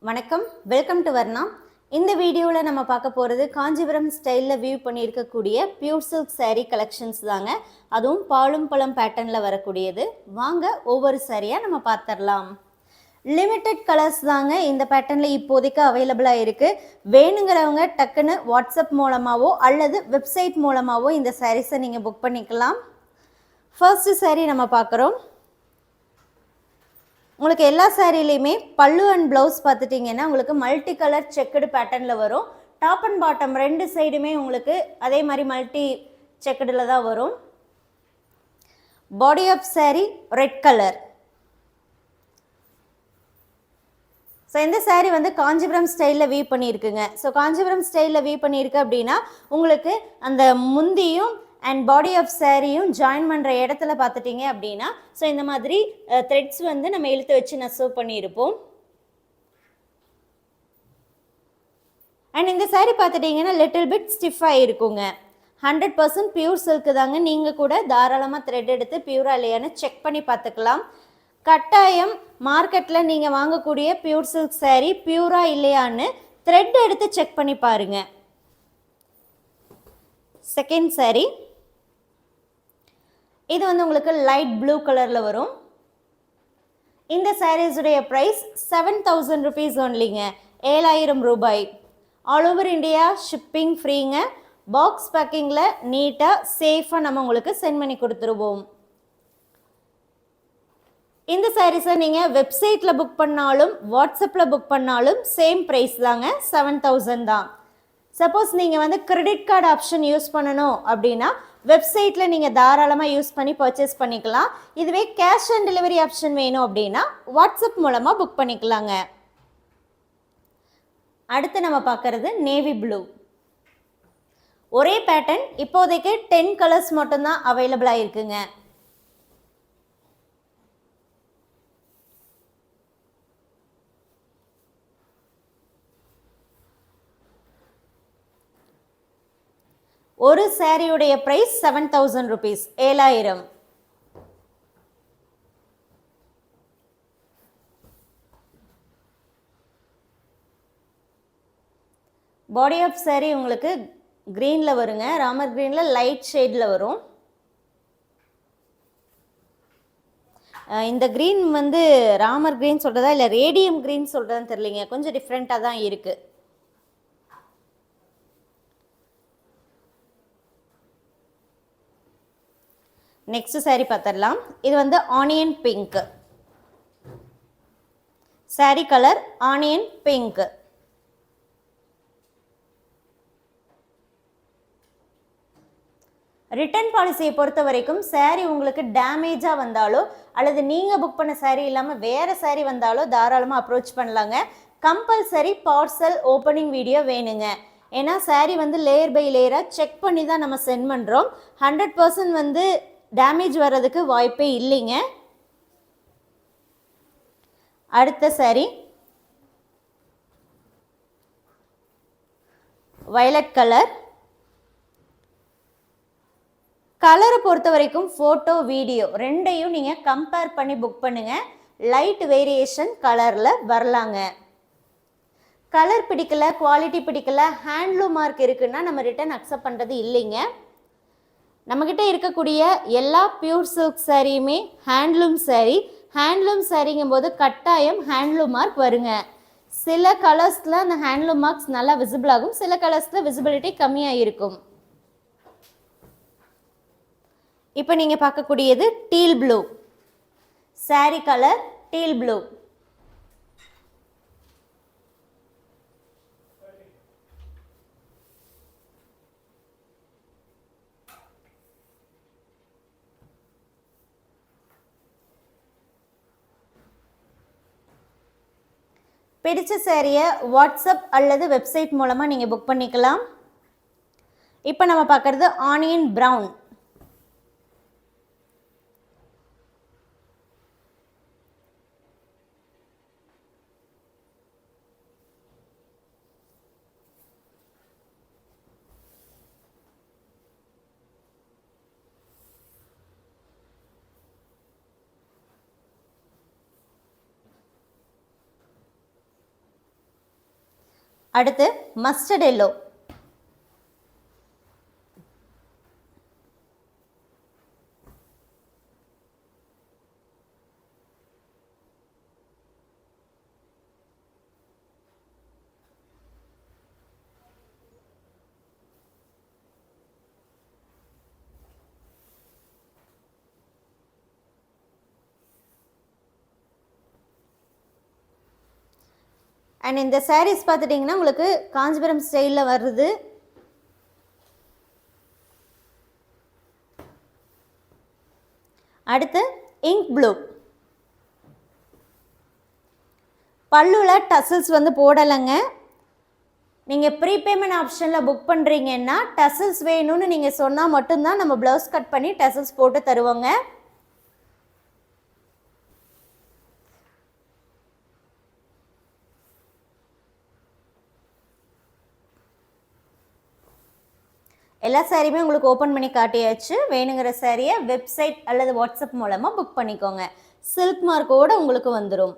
வணக்கம், welcome to Varna. இந்த வீடியோவில் நம்ம பார்க்க போகிறது காஞ்சிபுரம் ஸ்டைலில் வியூ பண்ணியிருக்கக்கூடிய பியூர் சில்க் saree கலெக்ஷன்ஸ் தாங்க. அதுவும் பாலும் பழம் பேட்டர்னில் வரக்கூடியது. வாங்க ஒவ்வொரு சாரியாக நம்ம பார்த்துடலாம். லிமிட்டட் கலர்ஸ் தாங்க இந்த பேட்டர்னில் இப்போதைக்கு அவைலபிளாக இருக்குது. வேணுங்கிறவங்க டக்குன்னு வாட்ஸ்அப் மூலமாகவோ அல்லது வெப்சைட் மூலமாகவோ இந்த சாரீஸை நீங்கள் புக் பண்ணிக்கலாம். ஃபர்ஸ்ட் saree நம்ம பார்க்குறோம். உங்களுக்கு எல்லா சாரிலையுமே பல்லு அண்ட் ப்ளவுஸ் பார்த்துட்டிங்கன்னா உங்களுக்கு மல்டி கலர் செக்குடு பேட்டர்னில் வரும். டாப் அண்ட் பாட்டம் ரெண்டு சைடுமே உங்களுக்கு அதே மாதிரி மல்டி செக்குடில் தான் வரும். Body of saree red colour. So இந்த saree வந்து காஞ்சிபுரம் ஸ்டைலில் வீவ் பண்ணியிருக்குங்க. ஸோ காஞ்சிபுரம் ஸ்டைலில் வீவ் பண்ணியிருக்கு அப்படின்னா உங்களுக்கு அந்த முந்தியும் அண்ட் பாடி ஆஃப் சாரியும் ஜாயின் பண்ணுற இடத்துல பார்த்துட்டிங்க அப்படின்னா ஸோ இந்த மாதிரி த்ரெட்ஸ் வந்து நம்ம இழுத்து வச்சு நெசவு பண்ணியிருப்போம். அண்ட் இந்த saree பார்த்துட்டிங்கன்னா லிட்டில் பிட் ஸ்டிஃபாக இருக்குங்க. 100% பியூர் சில்க்கு தாங்க. நீங்கள் கூட தாராளமாக த்ரெட் எடுத்து பியூராக இல்லையான்னு செக் பண்ணி பார்த்துக்கலாம். கட்டாயம் மார்க்கெட்டில் நீங்கள் வாங்கக்கூடிய பியூர் சில்க் saree பியூராக இல்லையான்னு த்ரெட் எடுத்து செக் பண்ணி பாருங்கள். செகண்ட் saree இது வந்து உங்களுக்கு லைட் ப்ளூ கலரில் வரும். இந்த சாரீஸுடைய ப்ரைஸ் 7000 rupees ஒன்லிங்க. 7000 ரூபாய். ஆல் ஓவர் இந்தியா ஷிப்பிங் ஃப்ரீங்க. பாக்ஸ் பேக்கிங்கில் நீட்டாக சேஃபாக நம்ம உங்களுக்கு சென்ட் பண்ணி கொடுத்துருவோம். இந்த சாரீஸை நீங்கள் வெப்சைட்டில் புக் பண்ணாலும் வாட்ஸ்அப்பில் புக் பண்ணாலும் சேம் ப்ரைஸ் தாங்க, 7000 தான். சப்போஸ் நீங்கள் வந்து கிரெடிட் கார்டு ஆப்ஷன் யூஸ் பண்ணணும் அப்படின்னா வெப்சைட்டில் நீங்கள் தாராளமாக யூஸ் பண்ணி பர்ச்சேஸ் பண்ணிக்கலாம். இதுவே கேஷ் ஆன் டெலிவரி ஆப்ஷன் வேணும் அப்படின்னா வாட்ஸ்அப் மூலமாக புக் பண்ணிக்கலாங்க. அடுத்து நம்ம பார்க்குறது நேவி ப்ளூ. ஒரே பேட்டர்ன் இப்போதைக்கு 10 கலர்ஸ் மட்டும்தான் அவைலபிளாக இருக்குங்க. ஒரு சாரியுடைய price 7000 rupees, 7000. Body of saree உங்களுக்கு க்ரீனில் வருங்க. ராமர் க்ரீனில் லைட் ஷேடில் வரும். இந்த க்ரீன் வந்து ராமர் க்ரீன் சொல்கிறதா இல்லை ரேடியம் க்ரீன் சொல்கிறதான்னு தெரியலிங்க. கொஞ்சம் டிஃப்ரெண்ட்டாக தான் இருக்குது. நெக்ஸ்ட் saree பார்த்துடலாம். இது வந்து onion pink. saree colour onion pink. Return பாலிசியை பொறுத்த வரைக்கும் saree உங்களுக்கு டேமேஜாக வந்தாலோ அல்லது நீங்கள் புக் பண்ண saree இல்லாமல் வேறு saree வந்தாலோ தாராளமாக அப்ரோச் பண்ணலாங்க. கம்பல்சரி பார்சல் ஓப்பனிங் வீடியோ வேணுங்க. ஏன்னா saree வந்து லேயர் பை லேயராக செக் பண்ணி தான் நம்ம சென்ட் பண்ணுறோம். 100% வந்து டேமேஜ் வர்றதுக்கு வாய்ப்பே இல்லைங்க. அடுத்த saree வயலட் கலர். கலரை பொறுத்த வரைக்கும் ஃபோட்டோ வீடியோ ரெண்டையும் நீங்கள் கம்பேர் பண்ணி புக் பண்ணுங்கள். லைட் வேரியேஷன் கலரில் வரலாங்க. கலர் பிடிக்கல, குவாலிட்டி பிடிக்கல, ஹேண்ட்லூம் மார்க் இருக்குன்னா நம்ம ரிட்டர்ன் அக்செப்ட் பண்ணுறது இல்லைங்க. நம்மக்கிட்ட இருக்கக்கூடிய எல்லா பியூர் சில்க் சாரியுமே ஹேண்ட்லூம் saree. ஹேண்ட்லூம் சாரிங்கும் போது கட்டாயம் ஹேண்ட்லூம் மார்க் வருங்க. சில கலர்ஸில் அந்த ஹேண்ட்லூம் மார்க்ஸ் நல்லா விசிபிள் ஆகும், சில கலர்ஸில் விசிபிலிட்டி கம்மியாக இருக்கும். இப்போ நீங்கள் பார்க்கக்கூடியது deal blue. saree colour deal blue. பிடிச்ச சாரியை வாட்ஸ்அப் அல்லது வெப்சைட் மூலமாக நீங்கள் புக் பண்ணிக்கலாம். இப்போ நம்ம பார்க்குறது ஆனியன் ப்ரௌன். அடுத்து மஸ்டர்ட் எல்லோ, அண்ட் இந்த சாரீஸ் பார்த்துட்டிங்கன்னா உங்களுக்கு காஞ்சிபுரம் ஸ்டைலில் வருது. அடுத்து இங்க் ப்ளூ, பல்லுவில் டசல்ஸ் வந்து போடலைங்க. நீங்கள் ப்ரீபேமெண்ட் ஆப்ஷனில் புக் பண்ணுறீங்கன்னா டசல்ஸ் வேணும்னு நீங்கள் சொன்னால் மட்டும்தான் நம்ம ப்ளவுஸ் கட் பண்ணி டசல்ஸ் போட்டு தருவோங்க. எல்லா சாரியுமே உங்களுக்கு ஓப்பன் பண்ணி காட்டியாச்சு. வேணுங்கிற சாரியை வெப்சைட் அல்லது வாட்ஸ்அப் மூலமாக புக் பண்ணிக்கோங்க. சில்க் மார்க்கோடு உங்களுக்கு வந்துடும்.